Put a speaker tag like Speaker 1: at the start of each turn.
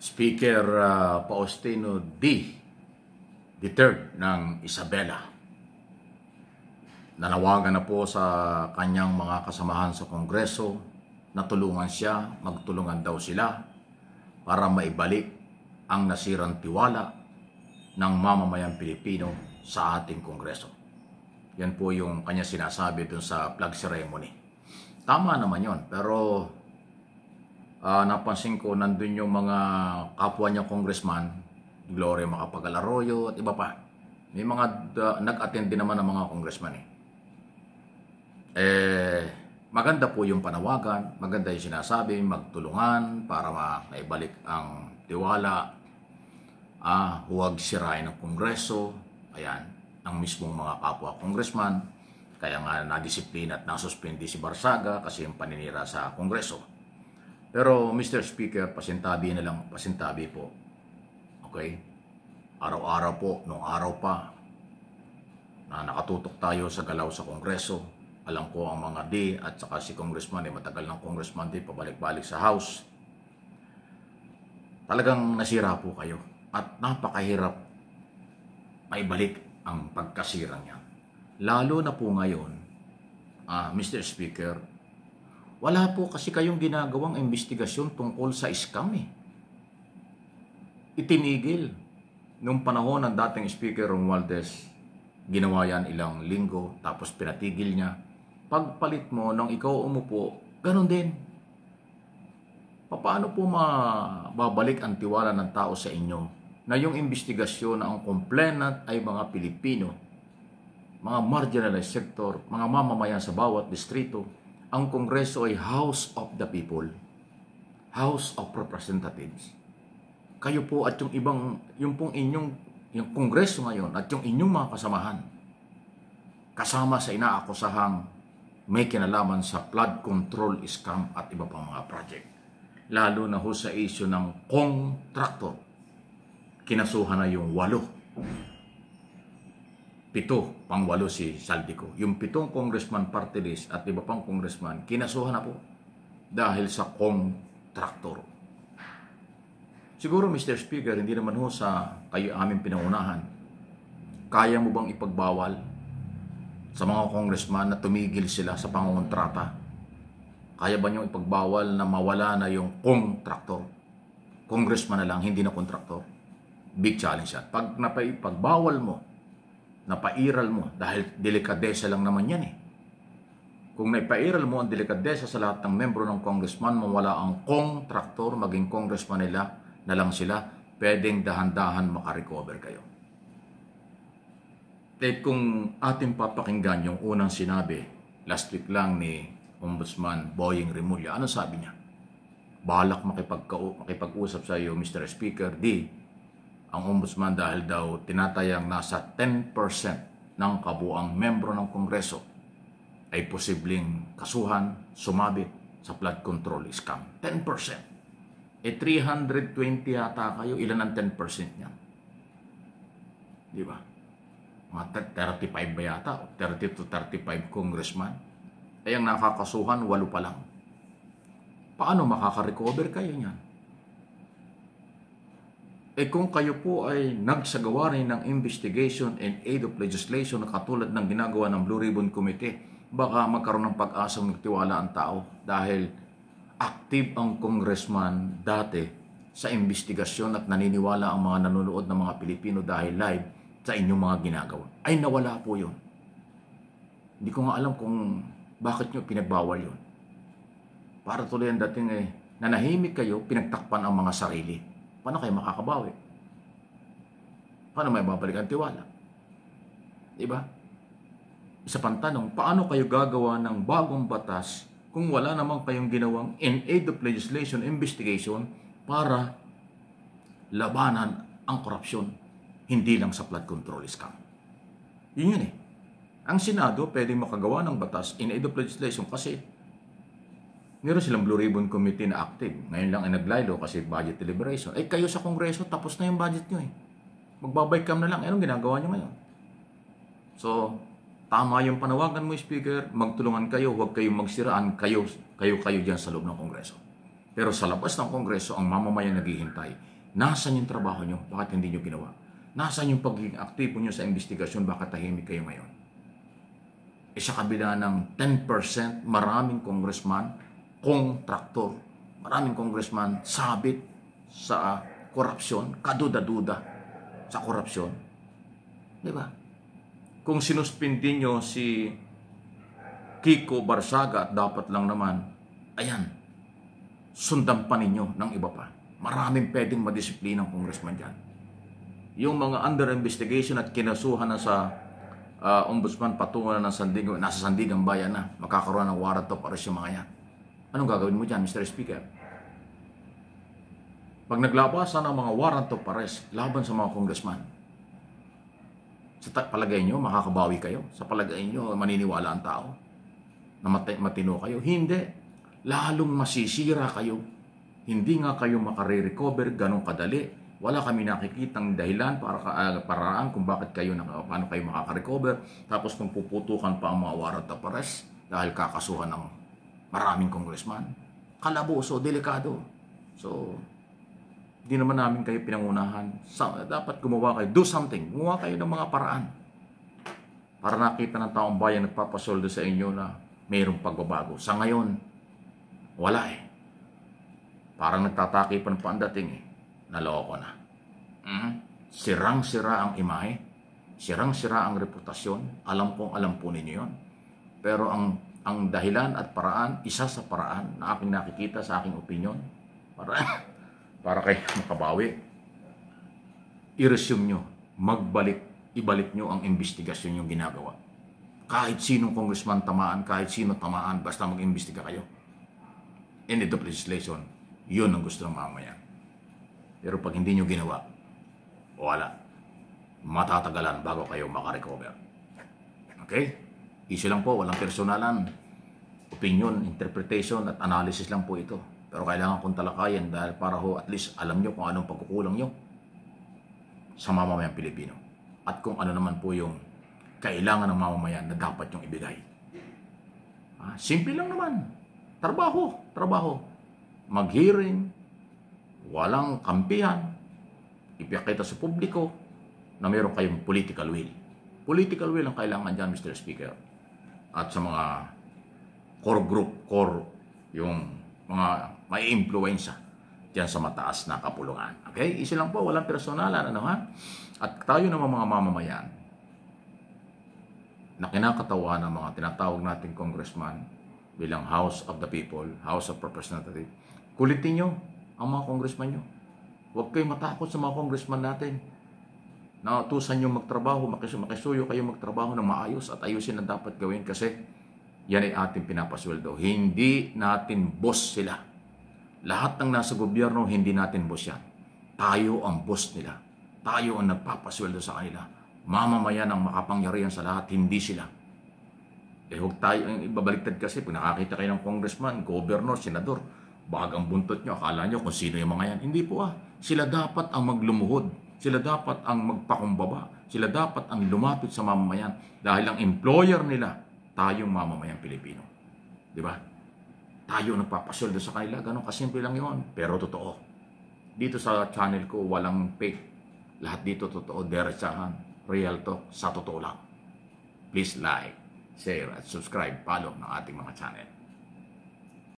Speaker 1: Speaker Faustino the third ng Isabela. Nanawagan na po sa kanyang mga kasamahan sa Kongreso na tulungan siya, magtulungan daw sila para maibalik ang nasirang tiwala ng mamamayang Pilipino sa ating Kongreso. Yan po yung kanya sinasabi dun sa flag ceremony. Tama naman yon, pero napansin ko nandun yung mga kapwa niya congressman, Gloria Macapagal-Arroyo at iba pa. May mga nag-attend din naman ng mga congressman maganda po yung panawagan, maganda yung sinasabi, magtulungan para maibalik ang tiwala, huwag sirain ng Kongreso, ayan, ang mismong mga kapwa congressman. Kaya nga nadisiplina at nasuspindi si Barsaga kasi yung paninira sa Kongreso. Pero Mr. Speaker, pasintabi na lang, pasintabi po. Okay? Araw-araw po, nung araw pa, na nakatutok tayo sa galaw sa Kongreso. Alam ko ang mga D at saka si Congressman, matagal ng Congressman D, pabalik-balik sa House. Talagang nasira po kayo at napakahirap maibalik ang pagkasira niya. Lalo na po ngayon, Mr. Speaker, wala po kasi kayong ginagawang investigasyon tungkol sa scam Itinigil. Nung panahon ng dating Speaker Romualdez, ginawa yan ilang linggo, tapos pinatigil niya. Pagpalit mo nung ikaw umupo, ganun din. Paano po mababalik ang tiwala ng tao sa inyo na yung investigasyon na ang complainant ay mga Pilipino, mga marginalized sector, mga mamamayan sa bawat distrito? Ang Kongreso ay House of the People, House of Representatives. Kayo po at yung ibang, yung pong inyong, yung Kongreso ngayon at yung inyong mga kasamahan, kasama sa inaakusahang may kinalaman sa flood control scam at iba pang mga project. Lalo na ho sa issue ng contractor. Kinasuhan na yung 7, pang-8 si Saldico. Yung 7 congressman party list at iba pang congressman, kinasuhan na po dahil sa contractor. Siguro, Mr. Speaker, hindi naman ho sa kayo aming pinangunahan. Kaya mo bang ipagbawal sa mga congressman na tumigil sila sa pangontrata? Kaya ba nyo ipagbawal na mawala na yung contractor? Congressman na lang, hindi na contractor. Big challenge yan. Pag napagbawal mo, napairal mo, dahil delikadesa lang naman yan Kung naipairal mo ang delikadesa sa lahat ng membro ng congressman, mawala ang contractor, maging congressman nila na lang sila, pwedeng dahan-dahan makarecover kayo. Kung ating papakinggan yung unang sinabi last week lang ni Ombudsman Boying Remulla, ano sabi niya? Balak makipag-usap sa iyo, Mr. Speaker, ang Ombudsman dahil daw tinatayang nasa 10% ng kabuang membro ng Kongreso ay posibleng kasuhan, sumabit sa flood control scam. 10%. 320 yata kayo, ilan ang 10% niyan? Di ba? Mga 35 ba yata? 30 to 35 congressman. Ay ang nakakasuhan, 8 pa lang. Paano makaka-recover kayo niyan? Kung kayo po ay nagsagawa rin ng investigation and aid of legislation na katulad ng ginagawa ng Blue Ribbon Committee, baka magkaroon ng pag-asang nagtiwala ang tao dahil active ang congressman dati sa investigasyon at naniniwala ang mga nanonood ng mga Pilipino dahil live sa inyong mga ginagawa. Ay nawala po yun. Hindi ko nga alam kung bakit nyo pinagbawal yun. Para tuloy ang dating nanahimik kayo, pinagtakpan ang mga sarili. Paano kayo makakabawi? Paano may babalik ang tiwala? Diba? Isa pang tanong, paano kayo gagawa ng bagong batas kung wala naman kayong ginawang in aid of legislation investigation para labanan ang korupsyon? Hindi lang sa flood control scam. Yun Ang Senado pwedeng makagawa ng batas in aid of legislation kasi meron silang Blue Ribbon Committee na active. Ngayon lang ay naglaylo kasi budget deliberation. Kayo sa Kongreso, tapos na yung budget nyo Magbabay-cam na lang. Anong ginagawa nyo ngayon? So, tama yung panawagan mo, Speaker. Magtulungan kayo. Huwag kayong magsiraan. Kayo dyan sa loob ng Kongreso. Pero sa labas ng Kongreso, ang mamamayan naghihintay. Nasaan yung trabaho nyo? Bakit hindi nyo ginawa? Nasaan yung pagiging aktibo nyo sa investigasyon? Bakit tahimik kayo ngayon? Sa kabila ng 10%, maraming congressman, kontraktor, maraming congressman sabit sa korupsyon, kaduda-duda sa korupsyon. Di ba? Kung sinuspindi nyo si Kiko Barsaga at dapat lang naman, ayan, sundan pa ninyo ng iba pa. Maraming pwedeng madisiplinang congressman dyan. Yung mga under investigation at kinasuhan na sa ombudsman patungo na ng Sandigan, nasa Sandigan Bayan na, makakaroon ng warrant of arrest yung mga yan. Anong gagawin mo dyan, Mr. Speaker? Pag naglabasan ng mga warrant of arrest laban sa mga congressman, sa palagay nyo, makakabawi kayo? Sa palagay nyo, maniniwala ang tao na matino kayo? Hindi. Lalong masisira kayo. Hindi nga kayo makare-recover ganong kadali. Wala kami nakikitang dahilan paraan kung bakit kayo, paano kayo makaka-recover. Tapos kung puputukan pa ang mga warrant of arrest dahil kakasuhan ng maraming congressman. Kalaboso, delikado. So, di naman namin kayo pinangunahan. Dapat gumawa kayo. Do something. Gumawa kayo ng mga paraan. Para nakita ng taong bayan nagpapasoldo sa inyo na mayroong pagbabago. Sa ngayon, wala eh. Parang nagtatakipan pa ang dating eh. Naloko na. Sirang-sira ang imahe. Sirang-sira ang reputasyon. Alam po ninyo yun. Pero ang dahilan at paraan, isa sa paraan na aking nakikita sa aking opinion, para kayo makabawi, i-resume nyo, ibalik nyo ang investigasyon yung ginagawa. Kahit sinong congressman tamaan, kahit sino tamaan, basta mag-imbestiga kayo. End of legislation, yun ang gusto ng mamamayan. Pero pag hindi nyo ginawa, wala. Matatagalan bago kayo makarecover. Okay? Issue lang po, walang personalan. Opinion, interpretation at analysis lang po ito. Pero kailangan kong talakayan dahil para at least alam nyo kung anong pagkukulang nyo sa mamamayang Pilipino. At kung ano naman po yung kailangan ng mamamayan na dapat yung ibigay. Simple lang naman. Trabaho. Mag-hearing, walang kampihan, ipakita sa publiko na meron kayong political will. Political will ang kailangan dyan, Mr. Speaker. At sa mga yung mga may influensya dyan sa mataas na kapulungan. Okay? Isa lang po, walang personalan. At tayo naman mga mamamayan na kinakatawa ng mga tinatawag nating congressman bilang House of the People, House of Representatives, kulitin nyo ang mga congressman nyo. Huwag kayong matakot sa mga congressman natin. Nautusan nyo magtrabaho, makisuyo kayo magtrabaho ng maayos at ayusin na dapat gawin kasi yan ay ating pinapasweldo. Hindi natin boss sila. Lahat ng nasa gobyerno, hindi natin boss yan. Tayo ang boss nila. Tayo ang nagpapasweldo sa kanila. Mamamayan ang makapangyarihan sa lahat, hindi sila. Huwag tayo ang ibabaliktad kasi pag nakakita kayo ng congressman, governor, senador, bagang buntot nyo, akala nyo kung sino yung mga yan. Hindi po Sila dapat ang maglumuhod. Sila dapat ang magpakumbaba. Sila dapat ang lumapit sa mamamayan dahil ang employer nila, tayong mamamayang Pilipino. Di ba? Tayo nagpapasweldo sa kanila. Ganun kasimple lang yun. Pero totoo. Dito sa channel ko, walang fake. Lahat dito totoo. Derechahan. Real talk. Sa totoo lang. Please like, share, at subscribe. Follow ng ating mga channel.